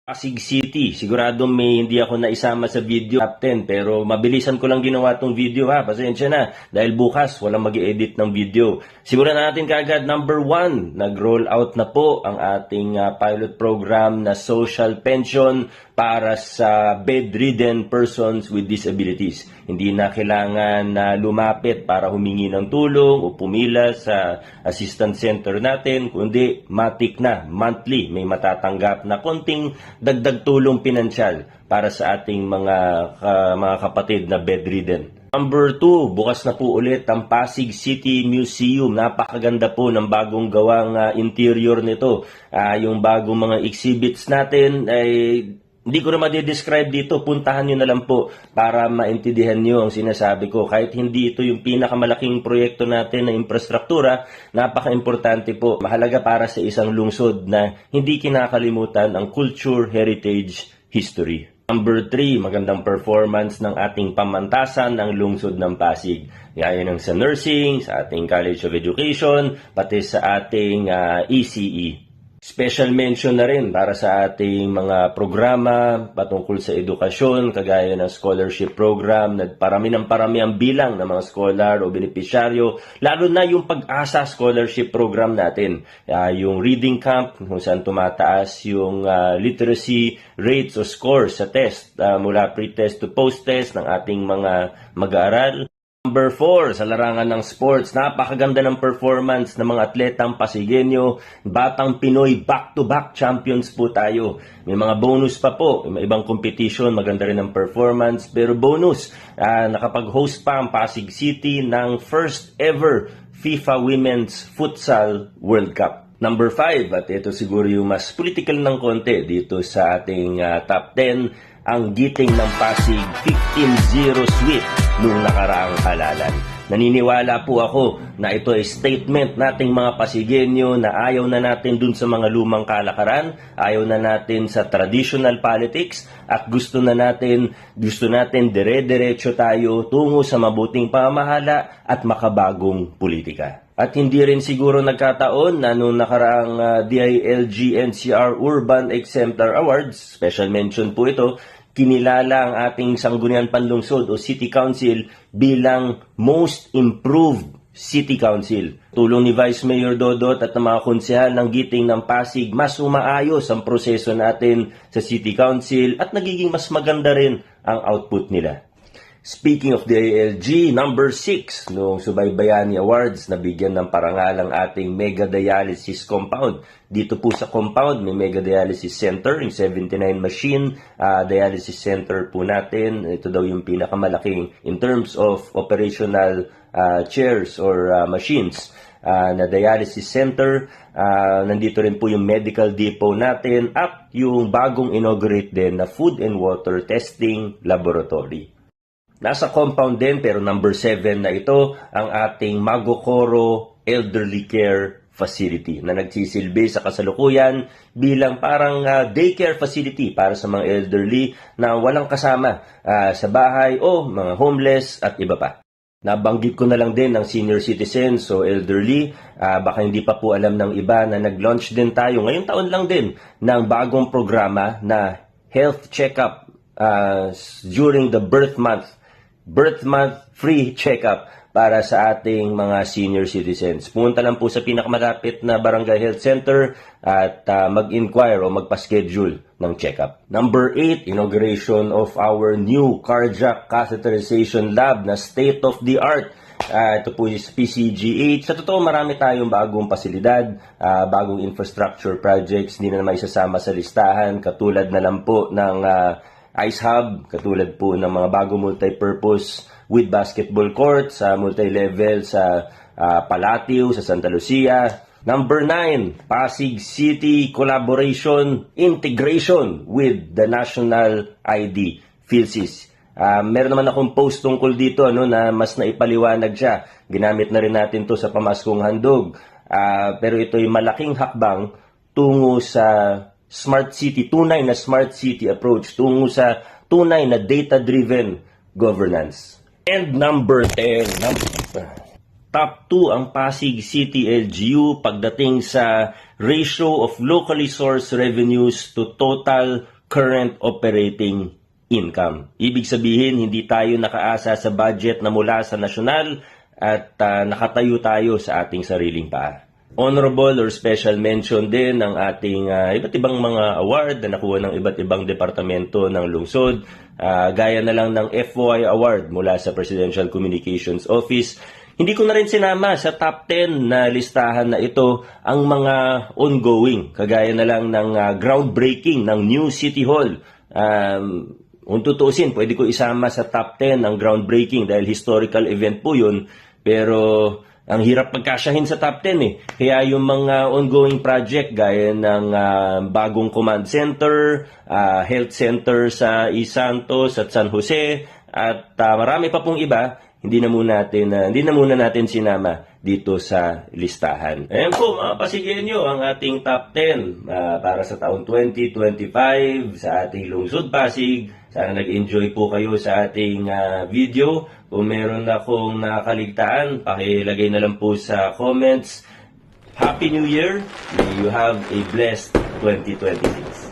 Pasig City, sigurado may hindi ako naisama sa video top 10 pero mabilisan ko lang ginawa tong video ha, pasensya na dahil bukas walang mag-edit ng video. Siguro natin kaagad number 1, nag-roll out na po ang ating pilot program na social pension para sa bedridden persons with disabilities. Hindi na kailangan na lumapit para humingi ng tulong o pumila sa assistance center natin, kundi matik na, monthly, may matatanggap na konting dagdag tulong pinansyal para sa ating mga kapatid na bedridden. Number 2, bukas na po ulit ang Pasig City Museum. Napakaganda po ng bagong gawang interior nito. Yung bagong mga exhibits natin ay hindi ko na ma-describe dito, puntahan nyo na lang po para maintindihan nyo ang sinasabi ko. Kahit hindi ito yung pinakamalaking proyekto natin na infrastruktura, napaka-importante po. Mahalaga para sa isang lungsod na hindi kinakalimutan ang culture, heritage, history. Number 3, magandang performance ng ating pamantasan ng lungsod ng Pasig. Gaya ng sa nursing, sa ating College of Education, pati sa ating ECE. Special mention na rin para sa ating mga programa patungkol sa edukasyon, kagaya ng scholarship program, parami ang bilang ng mga scholar o benepisyaryo, lalo na yung Pag-asa scholarship program natin. Yung reading camp, kung saan tumataas yung literacy rates o scores sa test, mula pre-test to post-test ng ating mga mag-aaral. Number 4, sa larangan ng sports, napakaganda ng performance ng mga atletang Pasigueño. Batang Pinoy, back-to-back champions po tayo. May mga bonus pa po, may ibang competition, maganda rin ang performance. Pero bonus, nakapag-host pa ang Pasig City ng first ever FIFA Women's Futsal World Cup. Number 5, at ito siguro yung mas political ng konti dito sa ating top 10, ang giting ng Pasig 15-0 sweep noong nakaraang halalan. Naniniwala po ako na ito ay statement nating mga Pasigueño na ayaw na natin dun sa mga lumang kalakaran, ayaw na natin sa traditional politics, at gusto natin dire-diretso tayo tungo sa mabuting pamamahala at makabagong politika. At hindi rin siguro nagkataon na noong nakaraang DILG NCR Urban Exemplar Awards, special mention po ito, kinilala ang ating Sangguniang Panlungsod o City Council bilang Most Improved City Council. Tulong ni Vice Mayor Dodot at ng mga konsehal ng giting ng Pasig, mas umaayos ang proseso natin sa City Council at nagiging mas maganda rin ang output nila. Speaking of the ALG, number 6, noong Subaybayani Awards, nabigyan ng parangal ang ating Mega Dialysis Compound. Dito po sa compound, may Mega Dialysis Center, yung 79 machine dialysis center po natin. Ito daw yung pinakamalaking in terms of operational chairs or machines na dialysis center. Nandito rin po yung medical depot natin at yung bagong inaugurate din na food and water testing laboratory. Nasa compound din pero number 7 na ito ang ating Magokoro Elderly Care Facility na nagsisilbi sa kasalukuyan bilang parang daycare facility para sa mga elderly na walang kasama sa bahay o mga homeless at iba pa. Nabanggit ko na lang din ng senior citizens o elderly, baka hindi pa po alam ng iba na nag-launch din tayo ngayong taon lang din ng bagong programa na health checkup during the birth month free checkup para sa ating mga senior citizens. Pumunta lang po sa pinakamalapit na barangay health center at mag-inquire o magpa-schedule ng checkup. Number 8, inauguration of our new cardiac catheterization lab na state-of-the-art. Ito po yung PCGH. Sa totoo, marami tayong bagong pasilidad, bagong infrastructure projects, hindi na naman isasama sa listahan, katulad na lang po ng Ice Hub, katulad po ng mga bagong multi-purpose with basketball court sa multi-level sa Palatio, sa Santa Lucia. Number 9, Pasig City collaboration integration with the National ID, PhilSys. Meron naman akong post tungkol dito na mas naipaliwanag siya. Ginamit na rin natin to sa pamaskong handog. Pero ito ay malaking hakbang tungo sa Smart City, tunay na Smart City approach, tungo sa tunay na data-driven governance. And number 10, top 2 ang Pasig City LGU pagdating sa ratio of locally sourced revenues to total current operating income. Ibig sabihin, hindi tayo nakaasa sa budget na mula sa nasyonal at nakatayo tayo sa ating sariling paa. Honorable or special mention din ng ating iba't ibang mga award na nakuha ng iba't ibang departamento ng lungsod. Gaya na lang ng FOI Award mula sa Presidential Communications Office. Hindi ko na rin sinama sa top 10 na listahan na ito ang mga ongoing. Kagaya na lang ng groundbreaking ng new City Hall. Kung tutuusin, pwede ko isama sa top 10 ang groundbreaking dahil historical event po yun. Pero ang hirap pagkasyahin sa top 10 eh. Kaya yung mga ongoing project gaya ng bagong command center, health center sa Isantos at San Jose at marami pa pong iba, hindi na muna natin sinama dito sa listahan. Ayan po mga pasigenyo ang ating top 10 para sa taong 2025 sa ating lungsod Pasig. Sana nag-enjoy po kayo sa ating video. Kung meron akong nakaligtaan, pakilagay na lang po sa comments. Happy New Year! May you have a blessed 2026.